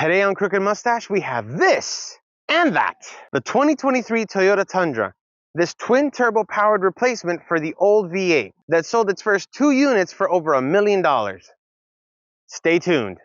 Today on Crooked Mustache, we have this and that. The 2023 Toyota Tundra. This twin-turbo powered replacement for the old V8 that sold its first 2 units for over $1 million. Stay tuned.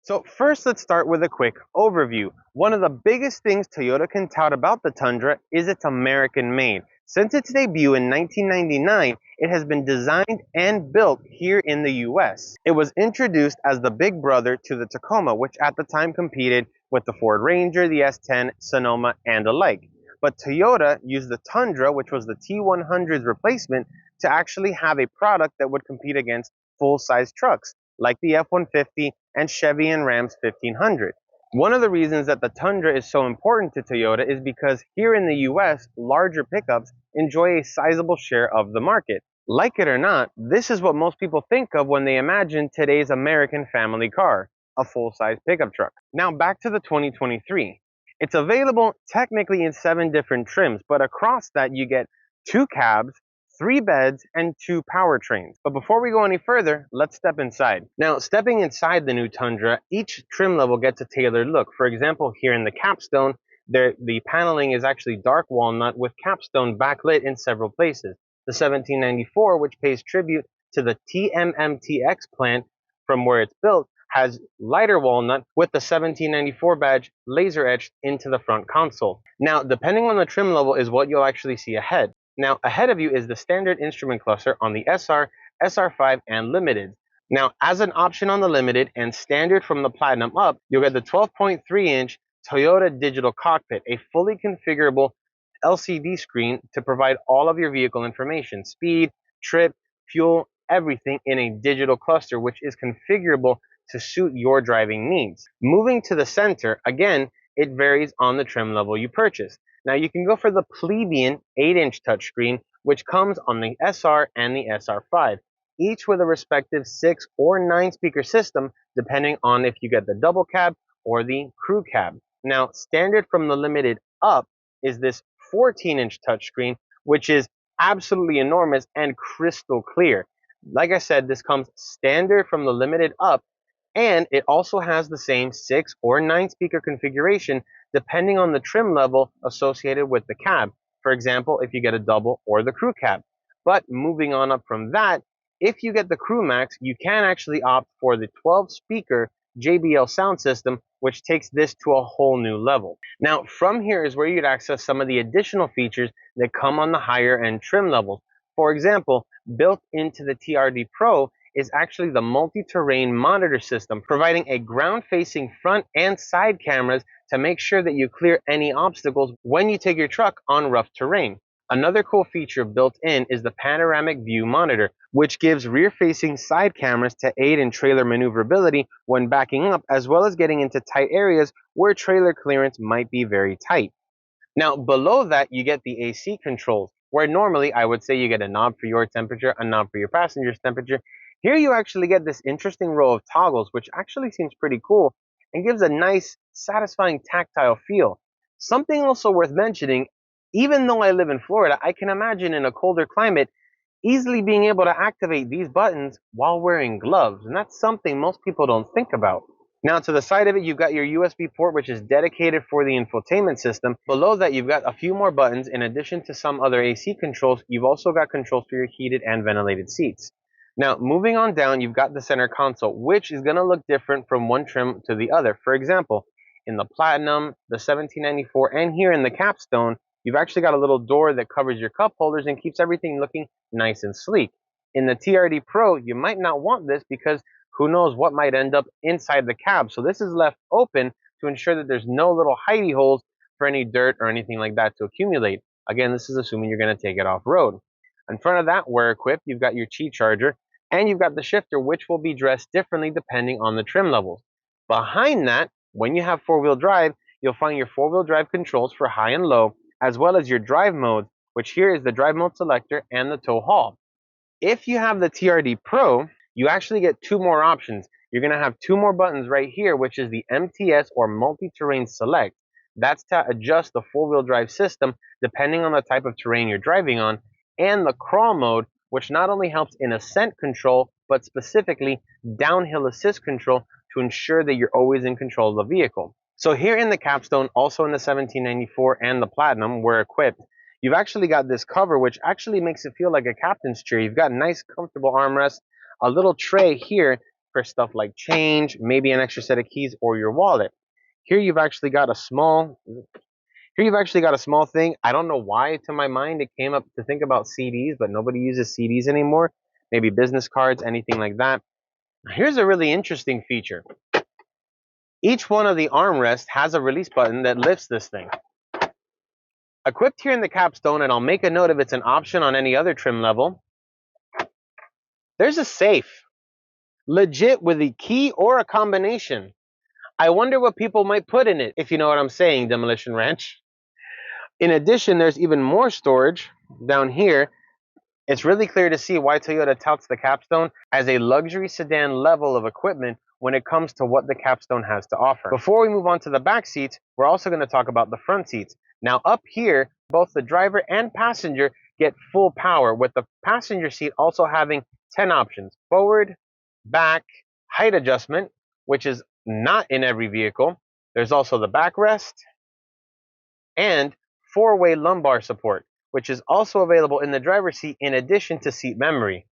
So first, let's start with a quick overview. One of the biggest things Toyota can tout about the Tundra is its American made. Since its debut in 1999, it has been designed and built here in the US. It was introduced as the big brother to the Tacoma, which at the time competed with the Ford Ranger, the S10, Sonoma, and the like. But Toyota used the Tundra, which was the T100's replacement, to actually have a product that would compete against full-size trucks, like the F-150 and Chevy and Ram's 1500. One of the reasons that the Tundra is so important to Toyota is because here in the US, larger pickups enjoy a sizable share of the market. Like it or not, this is what most people think of when they imagine today's American family car, a full-size pickup truck. Now back to the 2023. It's available technically in 7 different trims, but across that you get 2 cabs, 3 beds, and 2 powertrains. But before we go any further, let's step inside. Now, stepping inside the new Tundra, each trim level gets a tailored look. For example, here in the Capstone, the paneling is actually dark walnut with Capstone backlit in several places. The 1794, which pays tribute to the TMMTX plant from where it's built, has lighter walnut with the 1794 badge laser etched into the front console. Now, depending on the trim level is what you'll actually see ahead. Now, ahead of you is the standard instrument cluster on the SR, SR5, and Limited. Now, as an option on the Limited and standard from the Platinum up, you'll get the 12.3-inch Toyota Digital Cockpit, a fully configurable LCD screen to provide all of your vehicle information, speed, trip, fuel, everything in a digital cluster, which is configurable to suit your driving needs. Moving to the center, again, it varies on the trim level you purchase. Now you can go for the plebeian 8-inch touchscreen, which comes on the SR and the SR5, each with a respective 6 or 9 speaker system, depending on if you get the double cab or the crew cab. Now, standard from the Limited up is this 14-inch touchscreen, which is absolutely enormous and crystal clear. Like I said, this comes standard from the Limited up, and it also has the same 6 or 9 speaker configuration depending on the trim level associated with the cab. For example, if you get a double or the crew cab. But moving on up from that, if you get the Crew Max, you can actually opt for the 12 speaker JBL sound system, which takes this to a whole new level. Now, from here is where you'd access some of the additional features that come on the higher end trim levels. For example, built into the TRD Pro is actually the multi-terrain monitor system, providing a ground-facing front and side cameras to make sure that you clear any obstacles when you take your truck on rough terrain. Another cool feature built in is the panoramic view monitor, which gives rear-facing side cameras to aid in trailer maneuverability when backing up, as well as getting into tight areas where trailer clearance might be very tight. Now, below that, you get the AC controls, where normally I would say you get a knob for your temperature, a knob for your passenger's temperature. Here you actually get this interesting row of toggles, which actually seems pretty cool and gives a nice, satisfying tactile feel. Something also worth mentioning, even though I live in Florida, I can imagine in a colder climate easily being able to activate these buttons while wearing gloves, and that's something most people don't think about. Now, to the side of it, you've got your USB port, which is dedicated for the infotainment system. Below that, you've got a few more buttons. In addition to some other AC controls, you've also got controls for your heated and ventilated seats. Now, moving on down, you've got the center console, which is going to look different from one trim to the other. For example, in the Platinum, the 1794, and here in the Capstone, you've actually got a little door that covers your cup holders and keeps everything looking nice and sleek. In the TRD Pro, you might not want this because who knows what might end up inside the cab. So this is left open to ensure that there's no little hidey holes for any dirt or anything like that to accumulate. Again, this is assuming you're going to take it off-road. In front of that, where equipped, you've got your Qi charger, and you've got the shifter, which will be dressed differently depending on the trim levels. Behind that, when you have four-wheel drive, you'll find your four-wheel drive controls for high and low, as well as your drive modes, which here is the drive mode selector and the tow haul. If you have the TRD Pro, you actually get 2 more options. You're going to have 2 more buttons right here, which is the MTS or multi-terrain select. That's to adjust the four-wheel drive system depending on the type of terrain you're driving on, and the crawl mode, which not only helps in ascent control, but specifically downhill assist control to ensure that you're always in control of the vehicle. So here in the Capstone, also in the 1794 and the Platinum, we're equipped. You've actually got this cover, which actually makes it feel like a captain's chair. You've got nice, comfortable armrests, a little tray here for stuff like change, maybe an extra set of keys or your wallet. Here you've actually got a small thing. I don't know why, to my mind, it came up to think about CDs, but nobody uses CDs anymore. Maybe business cards, anything like that. Here's a really interesting feature. Each one of the armrests has a release button that lifts this thing. Equipped here in the Capstone, and I'll make a note if it's an option on any other trim level, there's a safe. Legit, with a key or a combination. I wonder what people might put in it, if you know what I'm saying, Demolition Ranch. In addition, there's even more storage down here. It's really clear to see why Toyota touts the Capstone as a luxury sedan level of equipment when it comes to what the Capstone has to offer. Before we move on to the back seats, we're also going to talk about the front seats. Now up here, both the driver and passenger get full power, with the passenger seat also having 10 options: forward, back, height adjustment, which is not in every vehicle. There's also the backrest, and four-way lumbar support, which is also available in the driver's seat in addition to seat memory.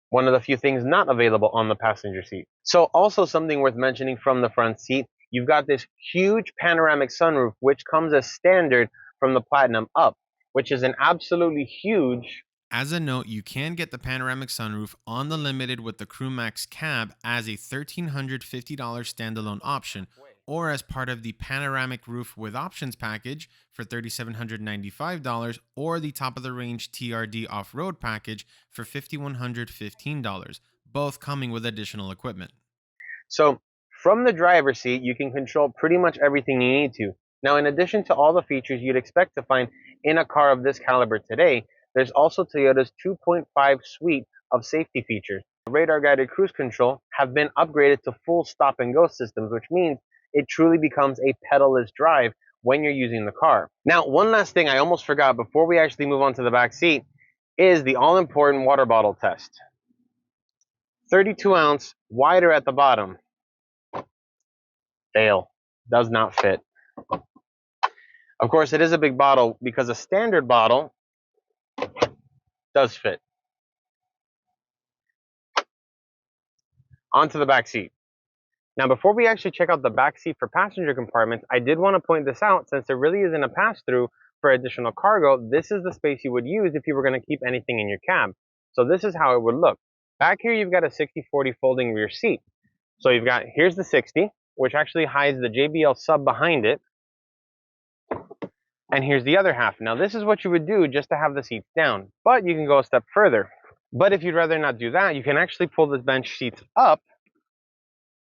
One of the few things not available on the passenger seat. So also something worth mentioning from the front seat, you've got this huge panoramic sunroof, which comes as standard from the Platinum up, which is an absolutely huge. As a note, you can get the panoramic sunroof on the Limited with the CrewMax cab as a $1,350 standalone option, or as part of the panoramic roof with options package for $3,795, or the top of the range TRD off-road package for $5,115, both coming with additional equipment. So from the driver's seat, you can control pretty much everything you need to. Now, in addition to all the features you'd expect to find in a car of this caliber today, there's also Toyota's 2.5 suite of safety features. Radar-guided cruise control have been upgraded to full stop-and-go systems, which means it truly becomes a pedal-less drive when you're using the car. Now, one last thing I almost forgot before we actually move on to the back seat is the all-important water bottle test. 32-ounce, wider at the bottom. Fail. Does not fit. Of course, it is a big bottle because a standard bottle does fit. Onto the back seat. Now, before we actually check out the back seat for passenger compartments, I did want to point this out. Since there really isn't a pass-through for additional cargo, this is the space you would use if you were going to keep anything in your cab. So this is how it would look. Back here, you've got a 60/40 folding rear seat. So you've got, here's the 60, which actually hides the JBL sub behind it. And here's the other half. Now, this is what you would do just to have the seats down, but you can go a step further. But if you'd rather not do that, you can actually pull the bench seats up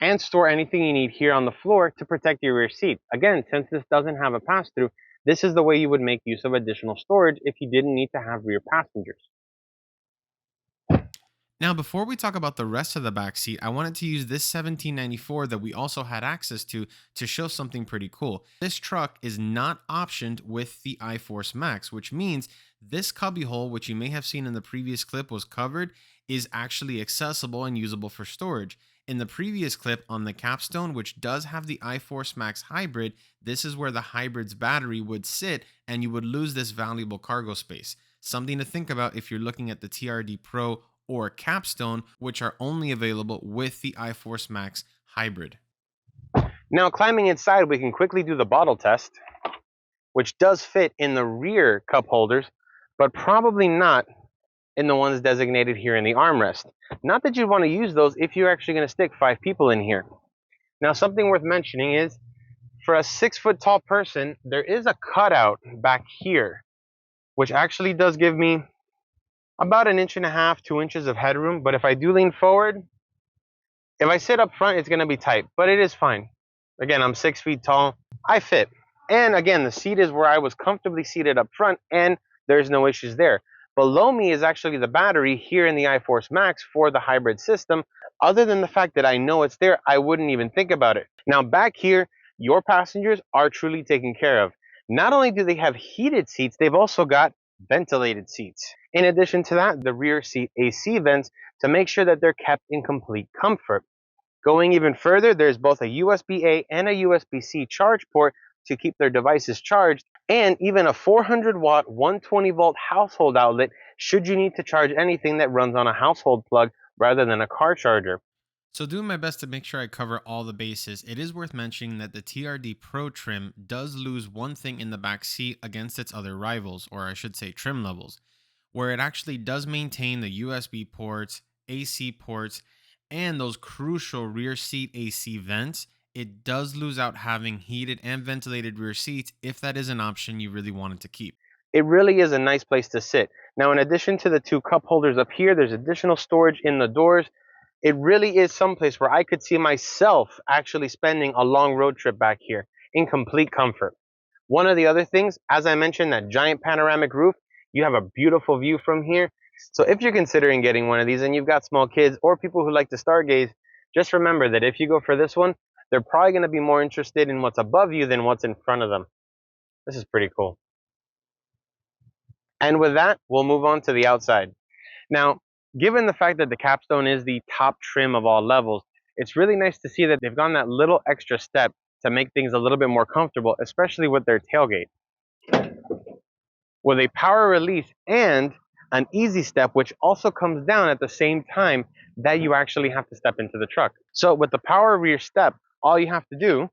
and store anything you need here on the floor to protect your rear seat. Again, since this doesn't have a pass-through, this is the way you would make use of additional storage if you didn't need to have rear passengers. Now, before we talk about the rest of the back seat, I wanted to use this 1794 that we also had access to show something pretty cool. This truck is not optioned with the iForce Max, which means this cubbyhole, which you may have seen in the previous clip was covered, is actually accessible and usable for storage. In the previous clip on the Capstone, which does have the iForce Max hybrid, this is where the hybrid's battery would sit and you would lose this valuable cargo space. Something to think about if you're looking at the TRD Pro or Capstone, which are only available with the iForce Max hybrid. Now, climbing inside, we can quickly do the bottle test, which does fit in the rear cup holders, but probably not in the ones designated here in the armrest. Not that you'd want to use those if you're actually going to stick 5 people in here. Now, something worth mentioning is, for a 6-foot tall person, there is a cutout back here, which actually does give me about 1.5 to 2 inches of headroom. But if I do lean forward, if I sit up front, it's going to be tight, but it is fine. Again, I'm 6 feet tall. I fit. And again, the seat is where I was comfortably seated up front, and there's no issues there. Below me is actually the battery here in the iForce Max for the hybrid system. Other than the fact that I know it's there, I wouldn't even think about it. Now, back here, your passengers are truly taken care of. Not only do they have heated seats, they've also got ventilated seats. In addition to that, the rear seat AC vents to make sure that they're kept in complete comfort. Going even further, there's both a USB-A and a USB-C charge port to keep their devices charged, and even a 400-watt 120-volt household outlet should you need to charge anything that runs on a household plug rather than a car charger. So, doing my best to make sure I cover all the bases, it is worth mentioning that the TRD Pro trim does lose one thing in the back seat against its other rivals, or I should say trim levels, where it actually does maintain the USB ports, AC ports, and those crucial rear seat AC vents. It does lose out having heated and ventilated rear seats if that is an option you really wanted to keep. It really is a nice place to sit. Now, in addition to the two cup holders up here, there's additional storage in the doors. It really is someplace where I could see myself actually spending a long road trip back here in complete comfort. One of the other things, as I mentioned, that giant panoramic roof, you have a beautiful view from here. So if you're considering getting one of these and you've got small kids or people who like to stargaze, just remember that if you go for this one, they're probably going to be more interested in what's above you than what's in front of them. This is pretty cool. And with that, we'll move on to the outside. Now, given the fact that the Capstone is the top trim of all levels, it's really nice to see that they've gone that little extra step to make things a little bit more comfortable, especially with their tailgate. With a power release and an easy step, which also comes down at the same time that you actually have to step into the truck. So with the power rear step, all you have to do,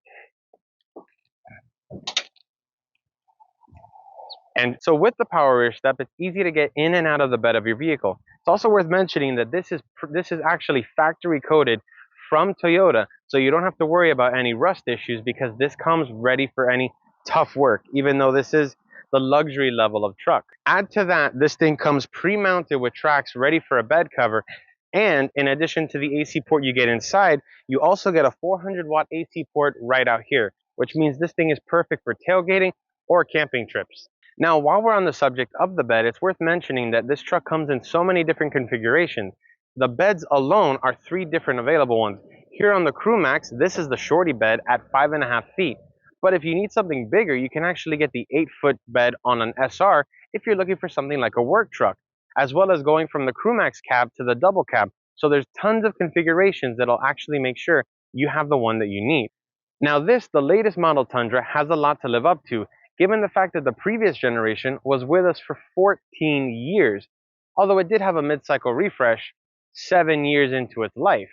and so with the power rear step, it's easy to get in and out of the bed of your vehicle. It's also worth mentioning that this is actually factory coated from Toyota, so you don't have to worry about any rust issues because this comes ready for any tough work, even though this is the luxury level of truck. Add to that, this thing comes pre-mounted with tracks ready for a bed cover, and in addition to the AC port you get inside, you also get a 400-watt AC port right out here, which means this thing is perfect for tailgating or camping trips. Now, while we're on the subject of the bed, it's worth mentioning that this truck comes in so many different configurations. The beds alone are 3 different available ones. Here on the Crew Max, this is the shorty bed at 5.5 feet. But if you need something bigger, you can actually get the 8-foot bed on an SR if you're looking for something like a work truck, as well as going from the Crew Max cab to the double cab. So there's tons of configurations that'll actually make sure you have the one that you need. Now this, the latest model Tundra, has a lot to live up to, given the fact that the previous generation was with us for 14 years, although it did have a mid-cycle refresh 7 years into its life.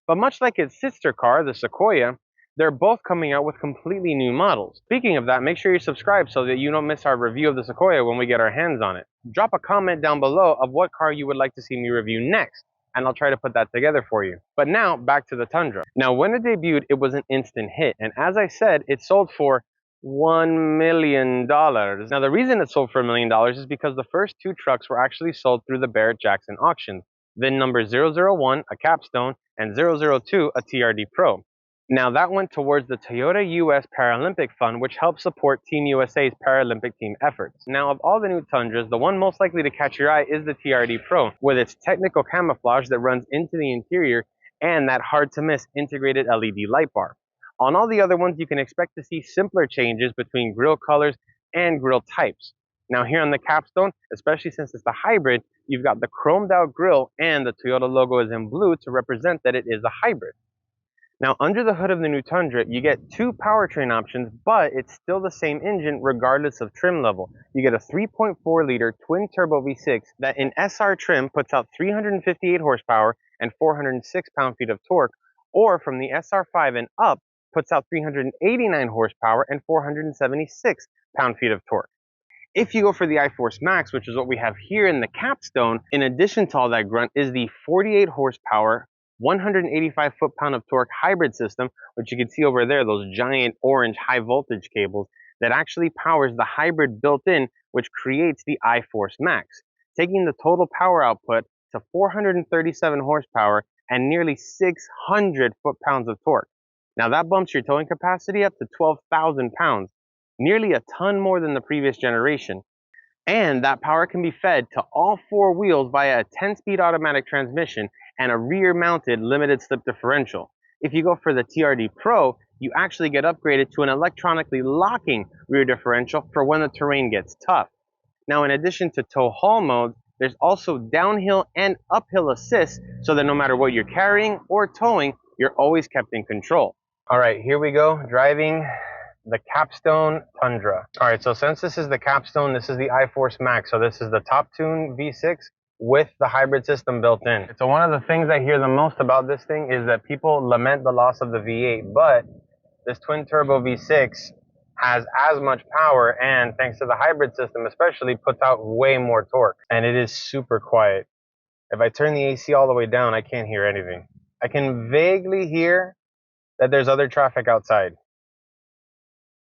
But much like its sister car, the Sequoia, they're both coming out with completely new models. Speaking of that, make sure you subscribe so that you don't miss our review of the Sequoia when we get our hands on it. Drop a comment down below of what car you would like to see me review next, and I'll try to put that together for you. But now, back to the Tundra. Now, when it debuted, it was an instant hit, and as I said, it sold for $1 million. Now, the reason it sold for $1 million is because the first 2 trucks were actually sold through the Barrett-Jackson auction. VIN number 001, a Capstone, and 002, a TRD Pro. Now, that went towards the Toyota US Paralympic Fund, which helps support Team USA's Paralympic team efforts. Now, of all the new Tundras, the one most likely to catch your eye is the TRD Pro, with its technical camouflage that runs into the interior and that hard-to-miss integrated LED light bar. On all the other ones, you can expect to see simpler changes between grille colors and grille types. Now here on the Capstone, especially since it's the hybrid, you've got the chromed out grille and the Toyota logo is in blue to represent that it is a hybrid. Now under the hood of the new Tundra, you get 2 powertrain options, but it's still the same engine regardless of trim level. You get a 3.4 liter twin turbo V6 that in SR trim puts out 358 horsepower and 406 pound-feet of torque, or from the SR5 and up, puts out 389 horsepower and 476 pound-feet of torque. If you go for the iForce Max, which is what we have here in the Capstone, in addition to all that grunt, is the 48 horsepower, 185 foot-pound of torque hybrid system, which you can see over there, those giant orange high voltage cables that actually powers the hybrid built in, which creates the iForce Max, taking the total power output to 437 horsepower and nearly 600 foot-pounds of torque. Now that bumps your towing capacity up to 12,000 pounds, nearly a ton more than the previous generation. And that power can be fed to all 4 wheels via a 10-speed automatic transmission and a rear-mounted limited slip differential. If you go for the TRD Pro, you actually get upgraded to an electronically locking rear differential for when the terrain gets tough. Now, in addition to tow haul modes, there's also downhill and uphill assist so that no matter what you're carrying or towing, you're always kept in control. All right, here we go, driving the Capstone Tundra. All right, so since this is the Capstone, this is the iForce Max. So this is the top tune V6 with the hybrid system built in. So one of the things I hear the most about this thing is that people lament the loss of the V8, but this twin turbo V6 has as much power, and thanks to the hybrid system especially, puts out way more torque. And it is super quiet. If I turn the AC all the way down, I can't hear anything. I can vaguely hear that there's other traffic outside,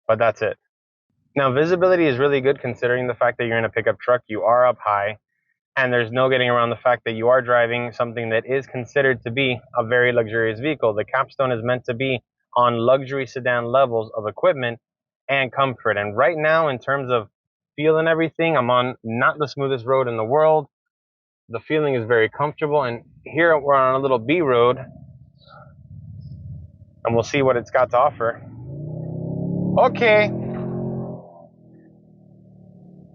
but that's it. Now, visibility is really good considering the fact that you're in a pickup truck, you are up high, and there's no getting around the fact that you are driving something that is considered to be a very luxurious vehicle. The Capstone is meant to be on luxury sedan levels of equipment and comfort. And right now, in terms of feel and everything, I'm on not the smoothest road in the world. The feeling is very comfortable, and here we're on a little B road, and we'll see what it's got to offer. Okay.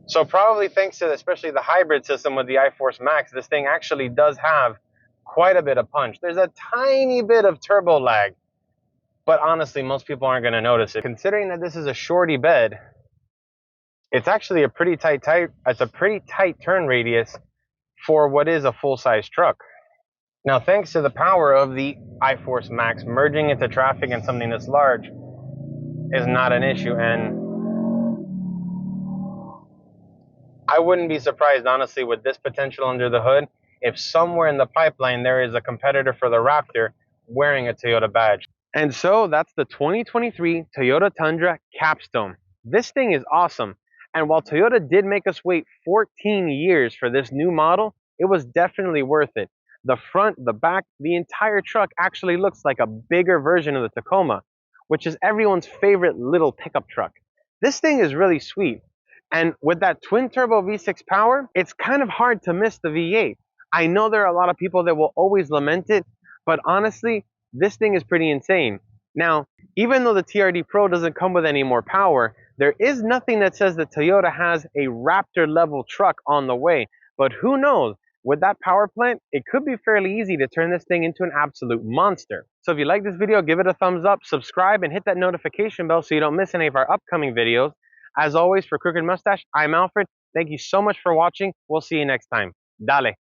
So probably thanks to especially the hybrid system with the iForce Max, this thing actually does have quite a bit of punch. There's a tiny bit of turbo lag, but honestly, most people aren't going to notice it. Considering that this is a shorty bed, it's actually a pretty tight turn radius for what is a full-size truck. Now, thanks to the power of the iForce Max, merging into traffic in something this large is not an issue, and I wouldn't be surprised, honestly, with this potential under the hood, if somewhere in the pipeline there is a competitor for the Raptor wearing a Toyota badge. And so that's the 2023 Toyota Tundra Capstone. This thing is awesome. And while Toyota did make us wait 14 years for this new model, it was definitely worth it. The front, the back, the entire truck actually looks like a bigger version of the Tacoma, which is everyone's favorite little pickup truck. This thing is really sweet. And with that twin turbo V6 power, it's kind of hard to miss the V8. I know there are a lot of people that will always lament it, but honestly, this thing is pretty insane. Now, even though the TRD Pro doesn't come with any more power, there is nothing that says that Toyota has a Raptor level truck on the way. But who knows? With that power plant, it could be fairly easy to turn this thing into an absolute monster. So if you like this video, give it a thumbs up, subscribe, and hit that notification bell so you don't miss any of our upcoming videos. As always, for Crooked Mustache, I'm Alfred. Thank you so much for watching. We'll see you next time. Dale.